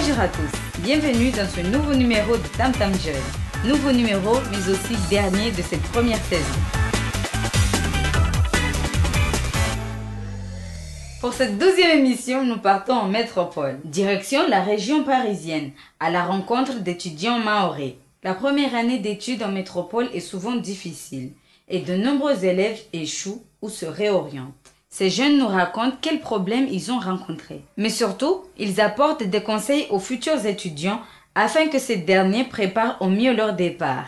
Bonjour à tous, bienvenue dans ce nouveau numéro de Tam Tam Jeune. Nouveau numéro, mais aussi dernier de cette première saison. Pour cette 12e émission, nous partons en métropole. Direction la région parisienne, à la rencontre d'étudiants mahorais. La première année d'études en métropole est souvent difficile et de nombreux élèves échouent ou se réorientent. Ces jeunes nous racontent quels problèmes ils ont rencontrés. Mais surtout, ils apportent des conseils aux futurs étudiants afin que ces derniers préparent au mieux leur départ.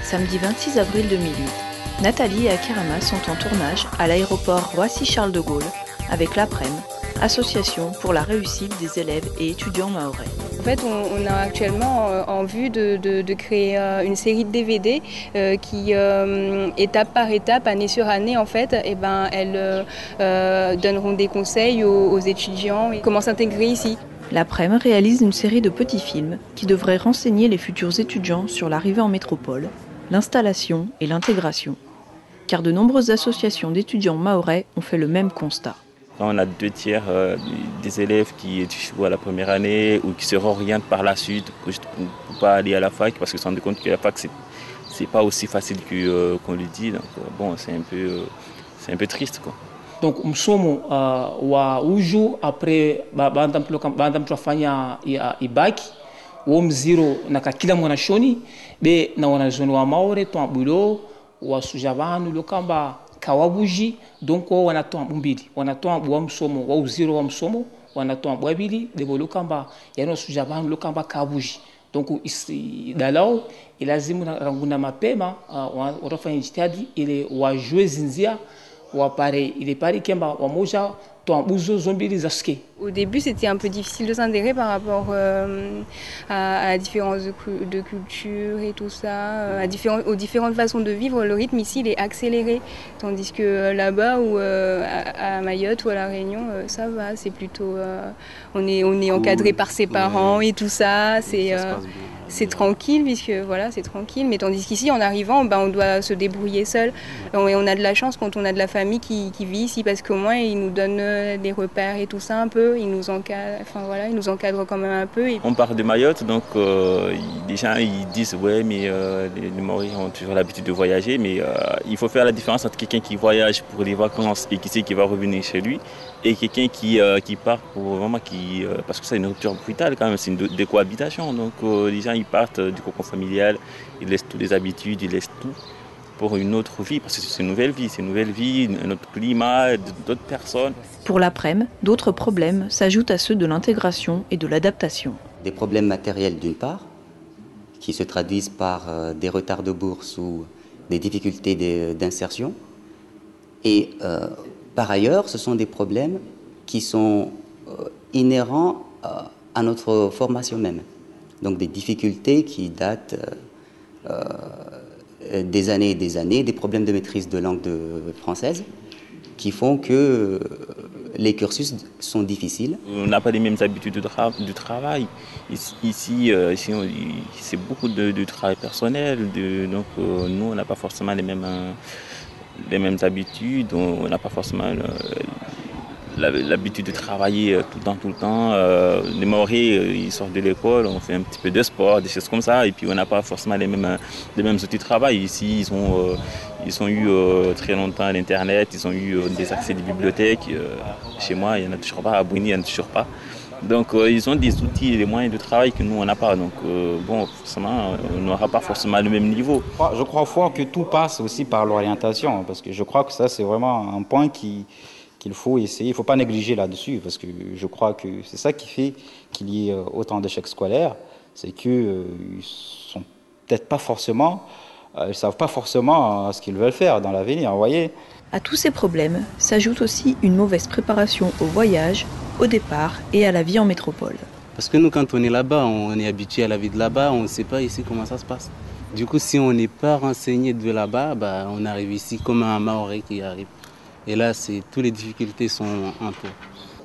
Samedi 26 avril 2008, Nathalie et Akirama sont en tournage à l'aéroport Roissy-Charles de Gaulle avec l'APREM, Association pour la réussite des élèves et étudiants mahorais. En fait, on a actuellement en vue de créer une série de DVD qui, étape par étape, année sur année, en fait, elles donneront des conseils aux étudiants et comment s'intégrer ici. L'APREM réalise une série de petits films qui devraient renseigner les futurs étudiants sur l'arrivée en métropole, l'installation et l'intégration. Car de nombreuses associations d'étudiants mahorais ont fait le même constat. On a 2/3 des élèves qui échouent à la première année ou qui se réorientent par la suite pour ne pas aller à la fac parce qu'ils se rendent compte que la fac c'est pas aussi facile qu'on le dit. Donc bon, c'est un peu triste quoi. Donc msomo wa uju après bandam twafanya ibaki wo mziro na kila mwanashoni be na wanazoni wa maore twambulo wasuja vanhu lokamba kawabuji donc wanatoa mbili wanatoa bwa msomo wa uziro wa msomo wanatoa bwabili debo lokamba yano suja vanhu lokamba kabuji donc dalao ilazimu ranguna mapema watafanya jitihadi ile wajue zinzia il pari kemba wamoja toambuzo zombili za ski. Au début, c'était un peu difficile de s'intégrer par rapport à la différence de culture et tout ça, aux différentes façons de vivre. Le rythme ici, il est accéléré, tandis que là-bas ou à Mayotte ou à La Réunion, ça va, c'est plutôt, on est encadré par ses parents et tout ça, c'est tranquille puisque voilà, c'est tranquille. Mais tandis qu'ici, en arrivant, on doit se débrouiller seul. Et on a de la chance quand on a de la famille qui vit ici parce qu'au moins ils nous donnent des repères et tout ça un peu. Ils nous encadrent quand même un peu. On part de Mayotte, donc les gens ils disent ouais mais les Maoris ont toujours l'habitude de voyager, mais il faut faire la différence entre quelqu'un qui voyage pour les vacances et qui sait qu'il va revenir chez lui et quelqu'un qui part pour vraiment parce que c'est une rupture brutale quand même, c'est une décohabitation. Donc les gens ils partent du cocon familial, ils laissent toutes les habitudes, ils laissent tout pour une autre vie, parce que c'est une nouvelle vie, un autre climat, d'autres personnes. Pour l'APREM, d'autres problèmes s'ajoutent à ceux de l'intégration et de l'adaptation. Des problèmes matériels d'une part, qui se traduisent par des retards de bourse ou des difficultés d'insertion. Et par ailleurs, ce sont des problèmes qui sont inhérents à notre formation même. Donc des difficultés qui datent des années et des années, des problèmes de maîtrise de langue française qui font que les cursus sont difficiles. On n'a pas les mêmes habitudes de travail. Ici c'est beaucoup de travail personnel. Donc nous, on n'a pas forcément les mêmes habitudes. On n'a pas forcément l'habitude de travailler tout le temps. Les Maoris, ils sortent de l'école, on fait un petit peu de sport, des choses comme ça, et puis on n'a pas forcément les mêmes outils de travail. Ici, ils ont eu très longtemps l'Internet, ils ont eu des accès à des bibliothèques. Chez moi, il n'y en a toujours pas, à Bruni, il n'y en a toujours pas. Donc ils ont des outils et des moyens de travail que nous, on n'a pas. Donc bon, forcément, on n'aura pas forcément le même niveau. Je crois fort que tout passe aussi par l'orientation, parce que je crois que ça, c'est vraiment un point qu'il faut essayer, il ne faut pas négliger là-dessus, parce que je crois que c'est ça qui fait qu'il y ait autant d'échecs scolaires, c'est qu'ils sont peut-être pas forcément, ils savent pas forcément ce qu'ils veulent faire dans l'avenir, vous voyez. À tous ces problèmes s'ajoute aussi une mauvaise préparation au voyage, au départ et à la vie en métropole. Parce que nous, quand on est là-bas, on est habitué à la vie de là-bas, on ne sait pas ici comment ça se passe. Du coup, si on n'est pas renseigné de là-bas, on arrive ici comme un Maoré qui arrive. Et là, toutes les difficultés sont un peu.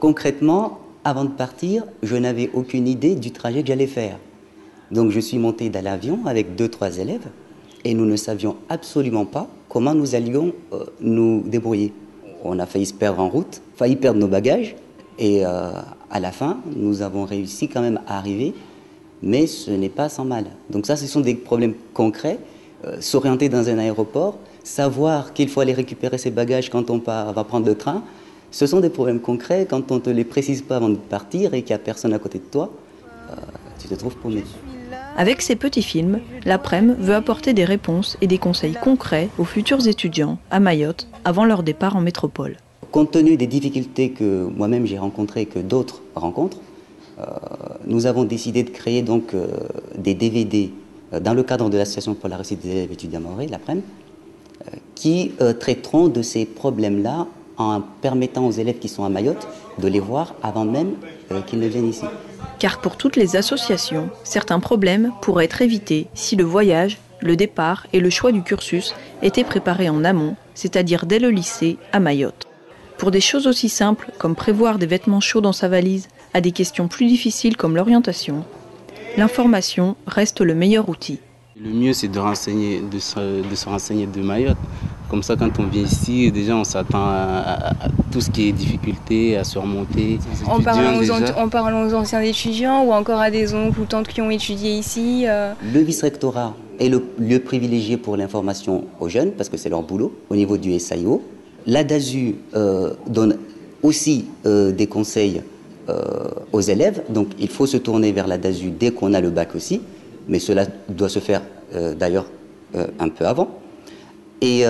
Concrètement, avant de partir, je n'avais aucune idée du trajet que j'allais faire. Donc je suis monté dans l'avion avec 2-3 élèves et nous ne savions absolument pas comment nous allions nous débrouiller. On a failli se perdre en route, failli perdre nos bagages et à la fin, nous avons réussi quand même à arriver, mais ce n'est pas sans mal. Donc ça, ce sont des problèmes concrets. S'orienter dans un aéroport, savoir qu'il faut aller récupérer ses bagages quand on va prendre le train, ce sont des problèmes concrets. Quand on ne te les précise pas avant de partir et qu'il n'y a personne à côté de toi, tu te trouves paumé. Avec ces petits films, l'APREM veut apporter des réponses et des conseils concrets aux futurs étudiants à Mayotte avant leur départ en métropole. Compte tenu des difficultés que moi-même j'ai rencontrées et que d'autres rencontrent, nous avons décidé de créer donc des DVD dans le cadre de l'Association pour la réussite des élèves étudiants mahorais, l'APREM, qui traiteront de ces problèmes-là en permettant aux élèves qui sont à Mayotte de les voir avant même qu'ils ne viennent ici. Car pour toutes les associations, certains problèmes pourraient être évités si le voyage, le départ et le choix du cursus étaient préparés en amont, c'est-à-dire dès le lycée à Mayotte. Pour des choses aussi simples comme prévoir des vêtements chauds dans sa valise, à des questions plus difficiles comme l'orientation, l'information reste le meilleur outil. Le mieux, c'est de se renseigner de Mayotte. Comme ça, quand on vient ici, déjà, on s'attend à tout ce qui est difficulté, à surmonter. En parlant aux anciens étudiants ou encore à des oncles ou tantes qui ont étudié ici. Le vice-rectorat est le lieu privilégié pour l'information aux jeunes, parce que c'est leur boulot, au niveau du SAIO. La DASU donne aussi des conseils aux élèves, donc il faut se tourner vers la DASU dès qu'on a le bac aussi, mais cela doit se faire d'ailleurs un peu avant. Et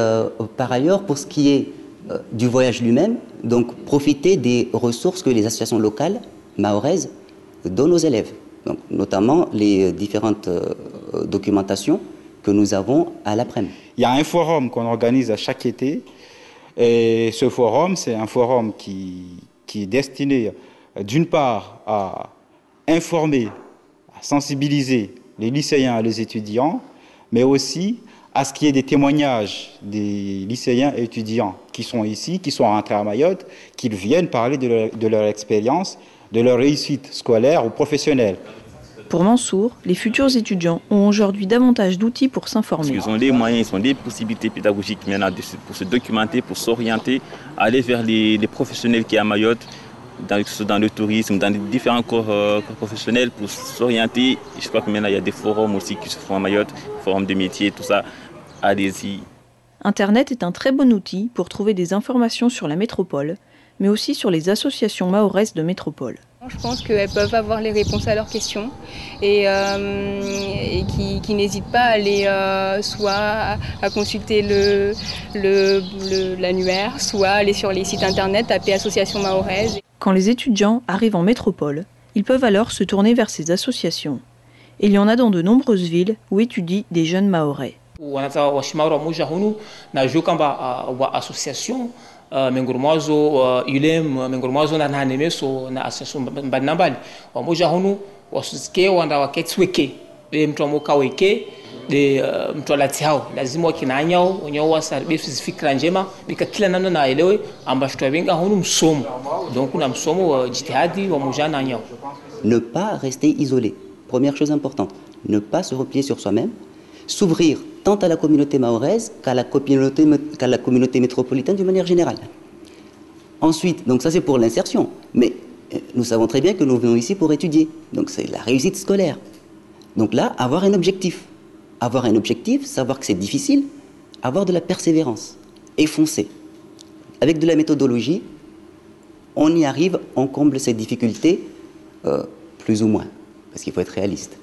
par ailleurs, pour ce qui est du voyage lui-même, donc profiter des ressources que les associations locales mahoraises donnent aux élèves, donc notamment les différentes documentations que nous avons à l'APREM. Il y a un forum qu'on organise à chaque été, et ce forum, c'est un forum qui est destiné d'une part à informer, à sensibiliser les lycéens et les étudiants, mais aussi à ce qu'il y ait des témoignages des lycéens et étudiants qui sont ici, qui sont rentrés à Mayotte, qu'ils viennent parler de leur expérience, de leur réussite scolaire ou professionnelle. Pour Mansour, les futurs étudiants ont aujourd'hui davantage d'outils pour s'informer. Ils ont des moyens, ils ont des possibilités pédagogiques maintenant pour se documenter, pour s'orienter, aller vers les professionnels qui sont à Mayotte, dans le tourisme, dans les différents corps professionnels pour s'orienter. Je crois que maintenant il y a des forums aussi qui se font à Mayotte, forums de métiers, tout ça. Allez-y. Internet est un très bon outil pour trouver des informations sur la métropole, mais aussi sur les associations mahoraises de métropole. Je pense qu'elles peuvent avoir les réponses à leurs questions et qui n'hésitent pas à aller soit à consulter l'annuaire, soit aller sur les sites internet, taper association mahoraise. Quand les étudiants arrivent en métropole, ils peuvent alors se tourner vers ces associations. Et il y en a dans de nombreuses villes où étudient des jeunes mahorais. Mengurmazo ilem mengurmazo na hanemeso na association mbali wamoja hunu wasuke wanda waketsweke be mtu amokaweke de mtu alatiao lazima wakinanyao wenyewe wasarbe fikra njema bika kila namna na elewe ambashto benga hunu msomo donc kuna msomo wa jitihadi wa mujana nyao. Ne pas rester isolé. Première chose importante, ne pas se replier sur soi-même, s'ouvrir tant à la communauté mahoraise qu'à la communauté métropolitaine d'une manière générale. Ensuite, donc ça c'est pour l'insertion, mais nous savons très bien que nous venons ici pour étudier, donc c'est la réussite scolaire. Donc là, avoir un objectif, savoir que c'est difficile, avoir de la persévérance et foncer. Avec de la méthodologie, on y arrive, on comble ces difficultés, plus ou moins, parce qu'il faut être réaliste.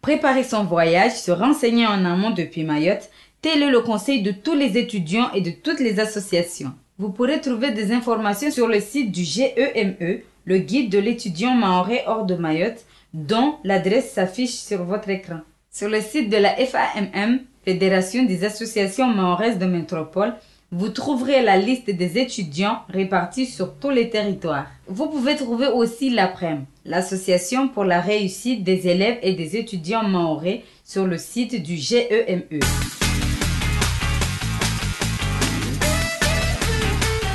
Préparer son voyage, se renseigner en amont depuis Mayotte, tel est le conseil de tous les étudiants et de toutes les associations. Vous pourrez trouver des informations sur le site du GEME, le guide de l'étudiant mahorais hors de Mayotte, dont l'adresse s'affiche sur votre écran. Sur le site de la FAMM, Fédération des associations mahoraises de métropole, vous trouverez la liste des étudiants répartis sur tous les territoires. Vous pouvez trouver aussi l'APREM, l'Association pour la réussite des élèves et des étudiants mahorais, sur le site du GEME.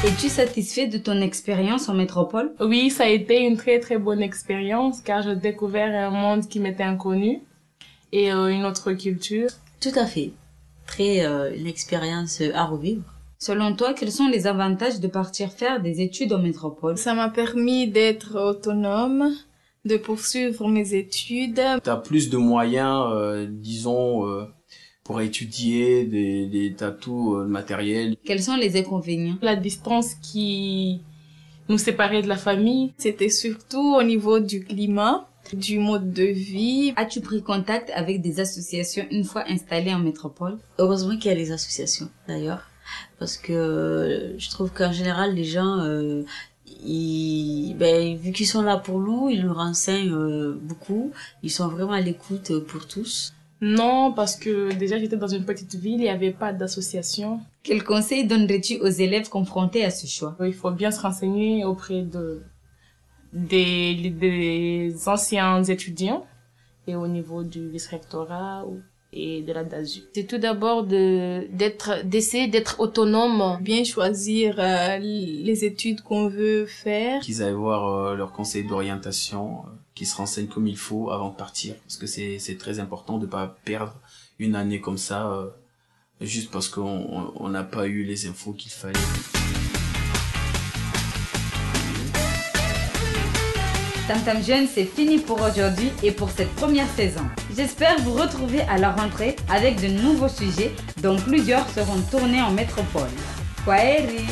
Es-tu satisfait de ton expérience en métropole? Oui, ça a été une très très bonne expérience car j'ai découvert un monde qui m'était inconnu et une autre culture. Tout à fait. Une expérience à revivre. Selon toi, quels sont les avantages de partir faire des études en métropole? Ça m'a permis d'être autonome, de poursuivre mes études. Tu as plus de moyens, disons, pour étudier, t'as tout le matériel. Quels sont les inconvénients? La distance qui nous séparait de la famille. C'était surtout au niveau du climat, du mode de vie. As-tu pris contact avec des associations une fois installées en métropole? Heureusement qu'il y a les associations, d'ailleurs. Parce que je trouve qu'en général, les gens, vu qu'ils sont là pour nous, ils nous renseignent beaucoup. Ils sont vraiment à l'écoute pour tous. Non, parce que déjà j'étais dans une petite ville, il n'y avait pas d'association. Quel conseil donnerais-tu aux élèves confrontés à ce choix? Il faut bien se renseigner auprès des anciens étudiants et au niveau du vice-rectorat et de la DASU. C'est tout d'abord d'essayer d'être autonome. Bien choisir les études qu'on veut faire. Qu'ils aillent voir leur conseil d'orientation, qu'ils se renseignent comme il faut avant de partir. Parce que c'est très important de ne pas perdre une année comme ça, juste parce qu'on n'a pas eu les infos qu'il fallait. Tam Tam Jeune, c'est fini pour aujourd'hui et pour cette première saison. J'espère vous retrouver à la rentrée avec de nouveaux sujets dont plusieurs seront tournés en métropole. Kwaheri!